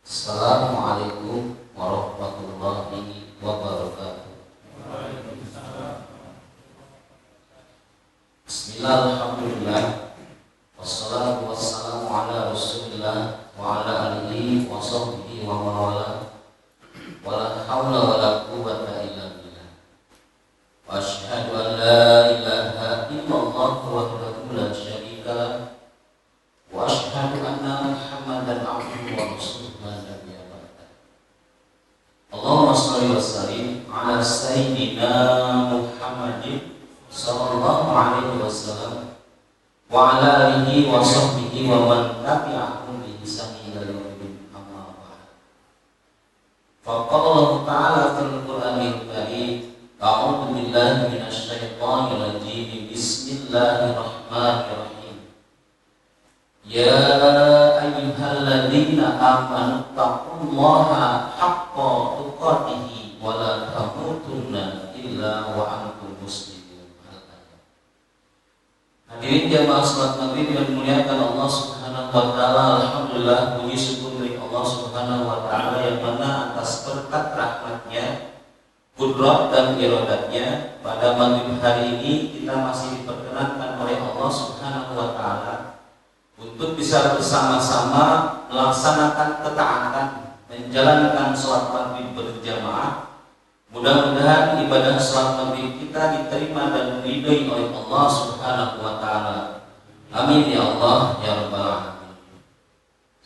Assalamualaikum warahmatullahi wabarakatuh. Bismillah, alhamdulillah, wassalatu wassalamu ala rasulillah wa ala alihi wa sahbihi wa mawala, wala hawla wala quwwata illa billah. Wa asyhadu an la ilaha illallah wahdahu la syarika lah, wa asyhadu anna Muhammadan abduhu wa rasuluh la nabiyya ba'dah. Allahumma shalli wa sallim ala sayyidina Muhammadin sallallahu alaihi wasallam wa ala alihi wa sahbihi wa man tabi'ahum bi ihsan ila yaumil amma ba'd. Faqala ta'ala fil Qur'anil Karim, a'udzu billahi minasy syaithanir rajim. Bismillahirrahmanirrahim. Ya ayyuhalladzina amanu taqullaha haqqa tuqatih wa la tamutunna illa wa antum muslimun. Hadirin jamaah salat maghrib yang dimuliakan Allah Subhanahu wa taala, alhamdulillah, puji syukur bagi Allah Subhanahu wa taala yang mana atas berkat rahmatnya, qudrat dan iradatnya pada maghrib hari ini kita masih diperkenankan oleh Allah Subhanahu wa taala untuk bisa bersama-sama melaksanakan ketaatan, menjalankan sholat maghrib berjamaah. Mudah-mudahan ibadah sholat maghrib kita diterima dan diridhoi oleh Allah Subhanahu wa taala. Amin ya Allah ya rabbal alamin.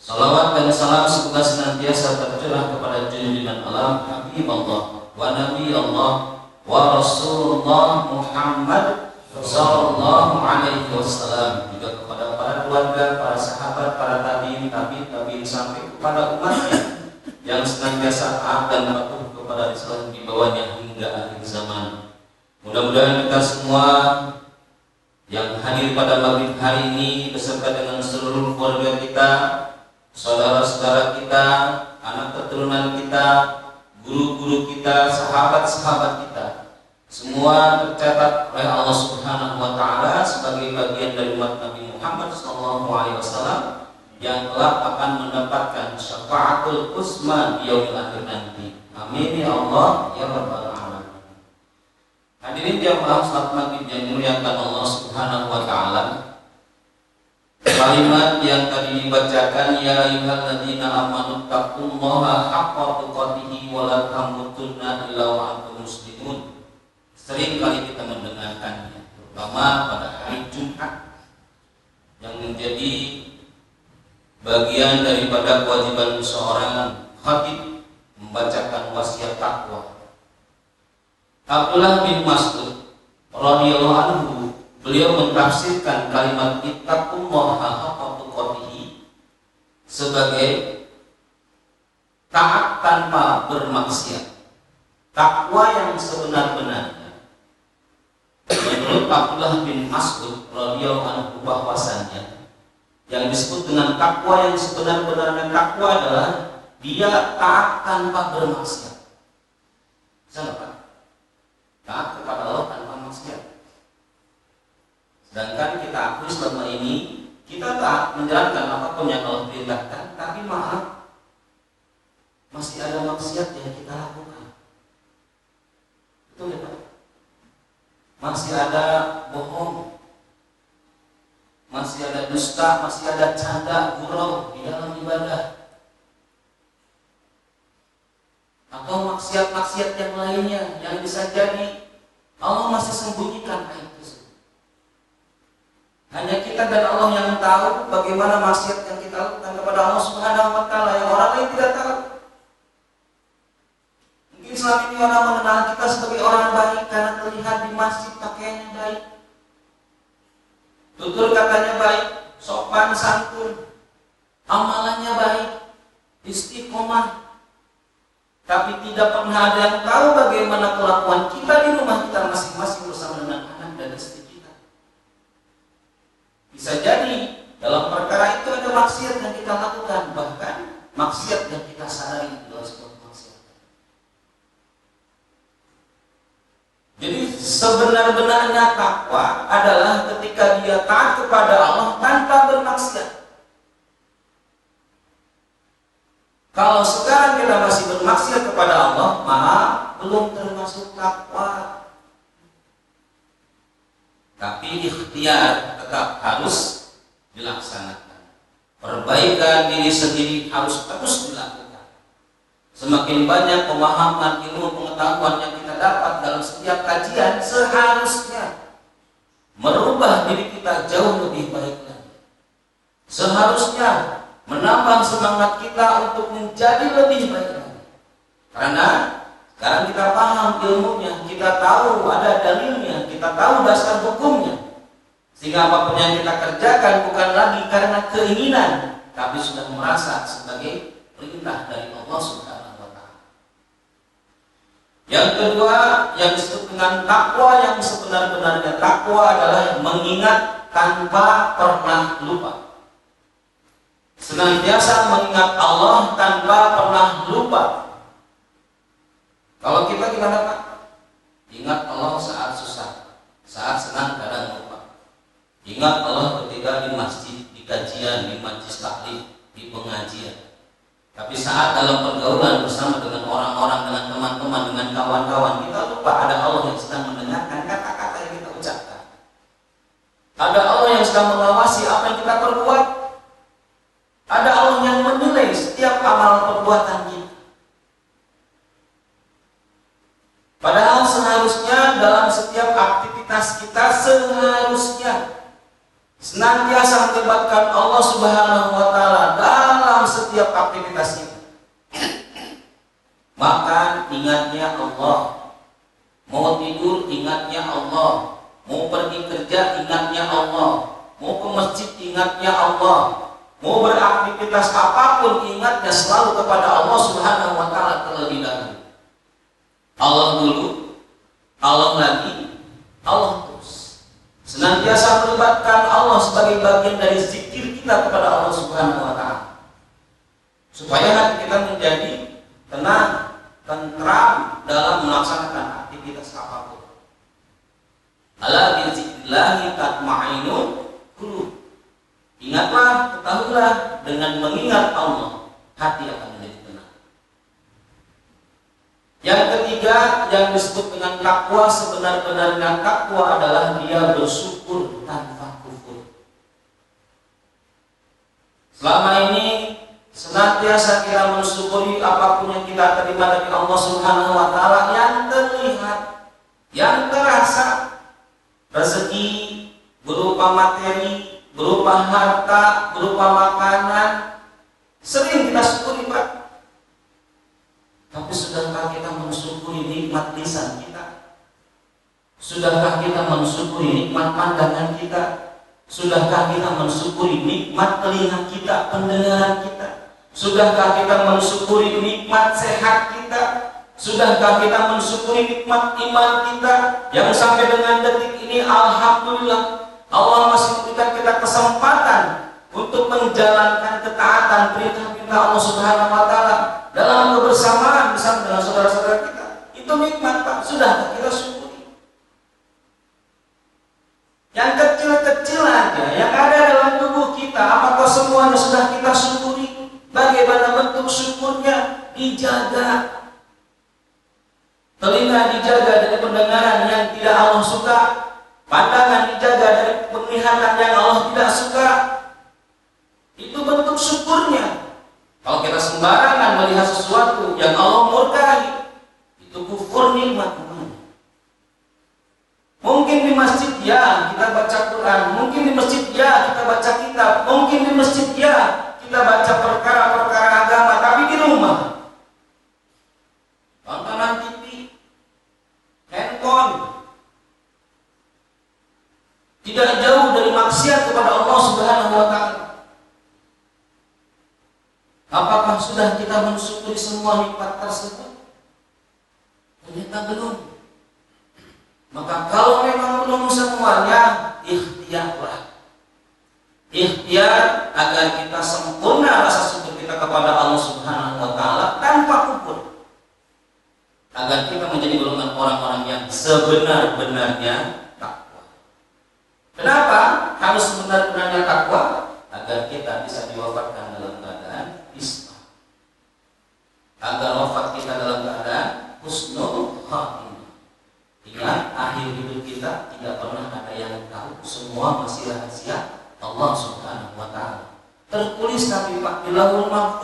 Salawat dan salam semoga senantiasa tercurah kepada junjungan alam Habibullah wa Nabi Allah wa Rasulullah Muhammad sallallahu alaihi wasallam, juga kepada para keluarga, para sahabat, para tabi'in sampai kepada umatnya yang senantiasa taat dan patuh kepada Islam di bawahnya hingga akhir zaman. Mudah-mudahan kita semua yang hadir pada maghrib hari ini beserta dengan seluruh keluarga kita, saudara-saudara kita, anak keturunan kita, guru-guru kita, sahabat-sahabat kita, semua tercatat oleh Allah Subhanahu wa taala sebagai bagian dari umat Nabi Muhammad sallallahu alaihi wasallam yang kelak akan mendapatkan syafaatul uzma di yaumil akhir nanti. Amin ya Allah ya rabbal alamin. Hadirin jamaah salat maghrib yang dimuliakan Allah Subhanahu wa taala, kalimat yang tadi dibacakan, ya ayyuhalladzina amanu taqullaha haqqa tuqatih wa la tamutunna illa wa antum muslimun, sering kali kita mendengarkannya, terutama pada hari Jumat yang menjadi bagian daripada kewajiban seorang khatib membacakan wasiat takwa. Abdullah bin Mas'ud radhiyallahu anhu, beliau mentafsirkan kalimat ittaqullaha haqqa tuqatih sebagai taat tanpa bermaksiat, takwa yang sebenar-benarnya. Menurut Abdullah bin Mas'ud radhiyallahu anhu, bahwasannya yang disebut dengan takwa yang sebenar-benarnya takwa adalah dia taat tanpa bermaksiat. Siapa? Taat kepada Allah tanpa maksiat. Sedangkan kita akui selama ini kita taat menjalankan apapun yang Allah perintahkan, tapi maaf, masih ada maksiat yang kita lakukan. Betul ya Pak? Masih ada bohong, masih ada dusta, masih ada canda, gurau di dalam ibadah, atau maksiat-maksiat yang lainnya yang bisa jadi Allah masih sembunyikan aib tersebut. Hanya kita dan Allah yang tahu bagaimana maksiat yang kita lakukan kepada Allah Subhanahu wa taala, yang orang lain tidak tahu. Mungkin selama ini orang mengenal kita sebagai orang baik karena terlihat di masjid pakaiannya baik, tutur katanya baik, sopan santun, amalannya baik, istiqomah. Tapi tidak pernah ada yang tahu bagaimana kelakuan kita di rumah kita masing-masing bersama dengan anak dan istri kita. Bisa jadi dalam perkara itu ada maksiat yang kita lakukan, bahkan maksiat yang kita sadari adalah sebuah maksiat. Jadi sebenar-benarnya takwa adalah ketika dia taat kepada Allah tanpa bermaksiat. Kalau sekarang kita masih bermaksiat kepada Allah, maka belum termasuk takwa. Tapi ikhtiar tetap harus dilaksanakan. Perbaikan diri sendiri harus terus dilakukan. Semakin banyak pemahaman, ilmu, pengetahuan yang kita dapat dalam setiap kajian, seharusnya merubah diri kita jauh lebih baik lagi. Seharusnya menambah semangat kita untuk menjadi lebih baik lagi. Karena sekarang kita paham ilmunya, kita tahu ada dalilnya, kita tahu dasar hukumnya. Sehingga apapun yang kita kerjakan bukan lagi karena keinginan, tapi sudah merasa sebagai perintah dari Allah Subhanahu wa taala. Yang kedua, yang disebut dengan takwa, yang sebenar-benarnya takwa adalah mengingat tanpa pernah lupa. Senantiasa mengingat Allah tanpa pernah lupa. Kalau kita gimana Pak? Ingat Allah saat susah, saat senang kadang lupa. Ingat Allah ketika di masjid, di kajian, di majlis taklim, di pengajian. Tapi saat dalam pergaulan bersama dengan orang-orang, dengan teman-teman, dengan kawan-kawan, kita lupa ada Allah yang sedang mendengarkan kata-kata yang kita ucapkan. Ada Allah yang sedang mengawasi apa yang kita perbuat. Ada Allah yang menilai setiap amal perbuatan kita. Padahal seharusnya dalam setiap aktivitas kita seharusnya senantiasa melibatkan Allah Subhanahu wa taala dalam setiap aktivitas kita. Makan ingatnya Allah, mau tidur ingatnya Allah, mau pergi kerja ingatnya Allah, mau ke masjid ingatnya Allah, mau beraktivitas apapun ingatnya selalu kepada Allah Subhanahu wa taala terlebih dahulu. Allah dulu, Allah lagi, Allah terus. Senantiasa melibatkan Allah sebagai bagian dari zikir kita kepada Allah Subhanahu wa taala. Supaya hati kita menjadi tenang, tentram dalam melaksanakan aktivitas apapun. Ala bi zikrillahi tatma'innul qulub. Ingatlah, ketahuilah, dengan mengingat Allah, hati akan menjadi tenang. Yang ketiga, yang disebut dengan takwa, sebenar-benarnya takwa adalah dia bersyukur tanpa kufur. Selama ini senantiasa kita mensyukuri apapun yang kita terima dari Allah Subhanahu wa taala, yang terlihat, yang terasa, rezeki berupa materi, berupa harta, berupa makanan, sering kita syukuri Pak. Tapi sudahkah kita mensyukuri nikmat lisan kita? Sudahkah kita mensyukuri nikmat pandangan kita? Sudahkah kita mensyukuri nikmat telinga kita, pendengaran kita? Sudahkah kita mensyukuri nikmat sehat kita? Sudahkah kita mensyukuri nikmat iman kita? Yang sampai dengan detik ini alhamdulillah Allah masih memberikan kita kesempatan untuk menjalankan ketaatan perintah-perintah Allah Subhanahu wa taala dalam kebersamaan bersama dengan saudara-saudara kita. Itu nikmat Pak, sudah kita syukuri. Yang kecil-kecil aja yang ada dalam tubuh kita, apakah semuanya sudah kita syukuri? Bagaimana bentuk syukurnya? Dijaga. Telinga dijaga dari pendengaran yang tidak Allah suka, pandangan dijaga dari penglihatan yang Allah tidak suka. Itu bentuk syukurnya. Kalau kita sembarangan melihat sesuatu yang Allah murkai, itu kufur nikmat. Mungkin di masjid ya kita baca Quran, mungkin di masjid ya kita baca kitab, mungkin di masjid ya kita baca perkara-perkara agama, tapi di rumah tontonan TV, handphone, tidak jauh dari maksiat kepada Allah Subhanahu wa taala. Apakah sudah kita mensyukuri semua nikmat tersebut? Ternyata belum. Maka kalau memang belum semuanya, ikhtiarlah. Ikhtiar agar kita sempurna rasa syukur kita kepada Allah Subhanahu wa taala tanpa kufur. Agar kita menjadi golongan orang-orang yang sebenar-benarnya takwa. Kenapa harus sebenar-benarnya takwa? Agar kita bisa diwafatkan dalam keadaan Islam.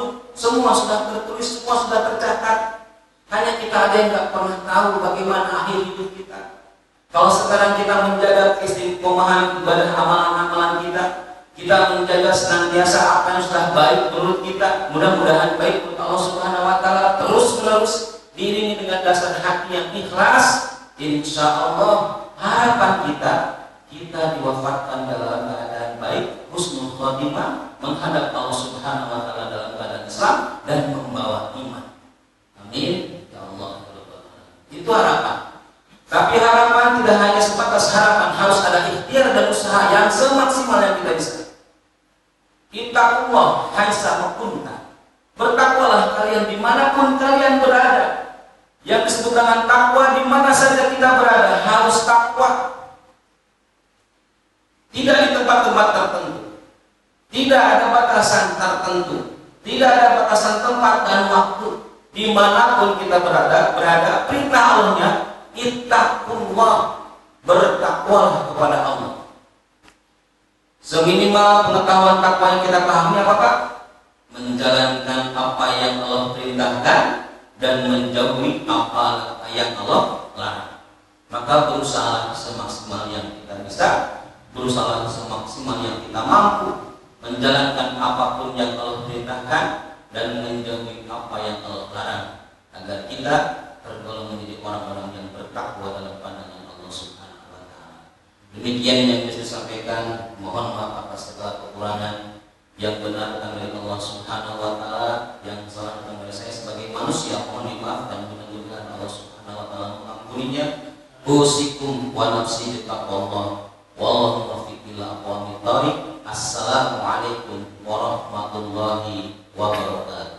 mahfuz, semua sudah tertulis, semua sudah tercatat. Hanya kita ada yang nggak pernah tahu bagaimana akhir hidup kita. Kalau sekarang kita menjaga istiqomahan ibadah amalan-amalan kita menjaga senantiasa apa yang sudah baik menurut kita, mudah-mudahan baik menurut Allah Subhanahu wa taala, terus-menerus diiringi dengan dasar hati yang ikhlas, insya Allah harapan kita diwafatkan dalam keadaan baik, husnul khotimah, menghadap Allah Subhanahu wa taala dalam keadaan Islam dan membawa iman. Amin ya Allah. Itu harapan. Tapi harapan tidak hanya sebatas harapan, harus ada ikhtiar dan usaha yang semaksimal yang kita bisa. Ittaqullah haitsu kuntum. Bertakwalah kalian dimanapun kalian berada. Yang disebut dengan takwa di mana saja kita berada, harus takwa. Tidak di tempat-tempat tertentu. Tidak ada batasan tertentu. Tidak ada batasan tempat dan waktu. Dimanapun kita berada, perintah Allahnya ittaqullah, bertakwalah kepada Allah. Seminimal pengetahuan takwa yang kita pahami apakah? Menjalankan apa yang Allah perintahkan dan menjauhi apa yang Allah larang. Maka berusaha semaksimal yang kita bisa, berusaha semaksimal yang kita mampu, menjalankan apapun yang Allah perintahkan dan menjauhi apa yang Allah larang, agar kita tergolong menjadi orang-orang yang bertakwa dalam pandangan Allah Subhanahu wa taala. Demikian yang bisa disampaikan, mohon maaf atas segala kekurangan. Yang benar datang dari Allah Subhanahu wa taala, yang salah datang dari saya sebagai manusia, mohon dimaaf dan mudah-mudahan Allah Subhanahu wa taala mengampuninya. Usikum wa nafsi bittaqwallah. Wallahu muwaffiq ila aqwamit thoriq. Assalamualaikum warahmatullahi wabarakatuh.